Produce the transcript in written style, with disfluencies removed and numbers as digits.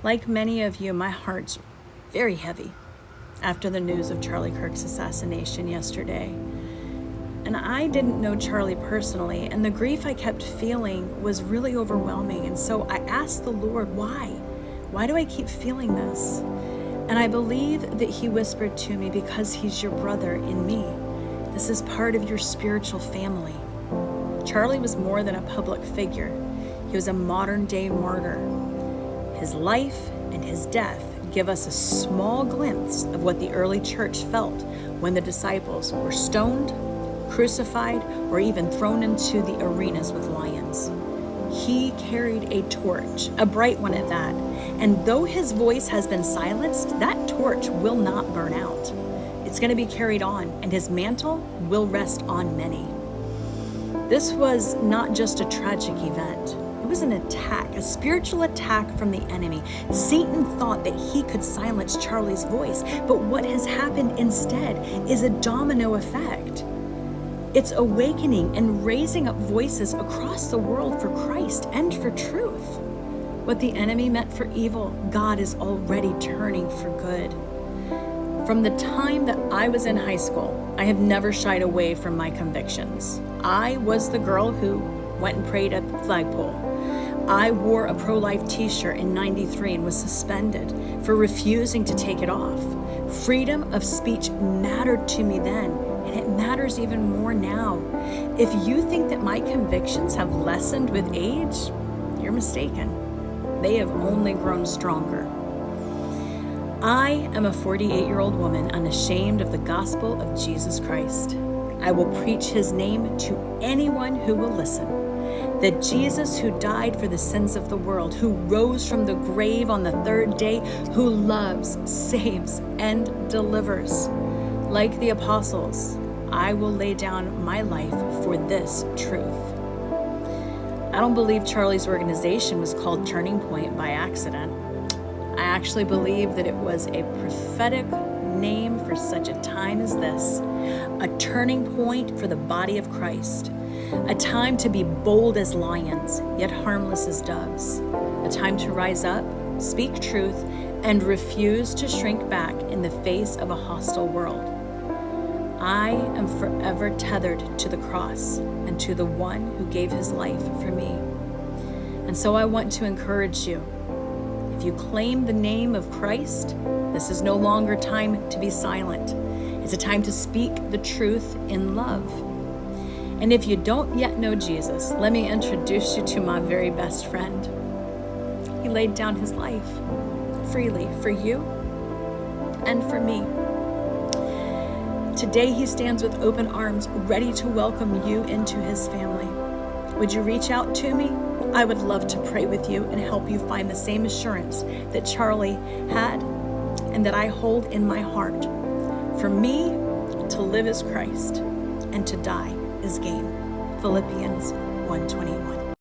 Like many of you, my heart's very heavy after the news of Charlie Kirk's assassination yesterday. And I didn't know Charlie personally, and the grief I kept feeling was really overwhelming. And so I asked the Lord, why? Why do I keep feeling this? And I believe that He whispered to me, because He's your brother in me. This is part of your spiritual family. Charlie was more than a public figure. He was a modern-day martyr. His life and his death give us a small glimpse of what the early church felt when the disciples were stoned, crucified, or even thrown into the arenas with lions. He carried a torch, a bright one at that, and though his voice has been silenced, that torch will not burn out. It's going to be carried on, and his mantle will rest on many. This was not just a tragic event. It was an attack, a spiritual attack from the enemy. Satan thought that he could silence Charlie's voice, but what has happened instead is a domino effect. It's awakening and raising up voices across the world for Christ and for truth. What the enemy meant for evil, God is already turning for good. From the time that I was in high school, I have never shied away from my convictions. I was the girl who went and prayed at the flagpole. I wore a pro-life t-shirt in '93 and was suspended for refusing to take it off. Freedom of speech mattered to me then, and it matters even more now. If you think that my convictions have lessened with age, you're mistaken. They have only grown stronger. I am a 48-year-old woman unashamed of the gospel of Jesus Christ. I will preach His name to anyone who will listen. That Jesus, who died for the sins of the world, who rose from the grave on the third day, who loves, saves, and delivers. Like the apostles, I will lay down my life for this truth. I don't believe Charlie's organization was called Turning Point by accident. I actually believe that it was a prophetic name for such a time as this, a turning point for the body of Christ, a time to be bold as lions, yet harmless as doves, a time to rise up, speak truth, and refuse to shrink back in the face of a hostile world. I am forever tethered to the cross and to the one who gave His life for me. And so I want to encourage you. If you claim the name of Christ, this is no longer time to be silent. It's a time to speak the truth in love. And if you don't yet know Jesus, let me introduce you to my very best friend. He laid down His life freely for you and for me. Today He stands with open arms, ready to welcome you into His family. Would you reach out to me? I would love to pray with you and help you find the same assurance that Charlie had and that I hold in my heart. For me, to live is Christ and to die is gain. Philippians 1:21.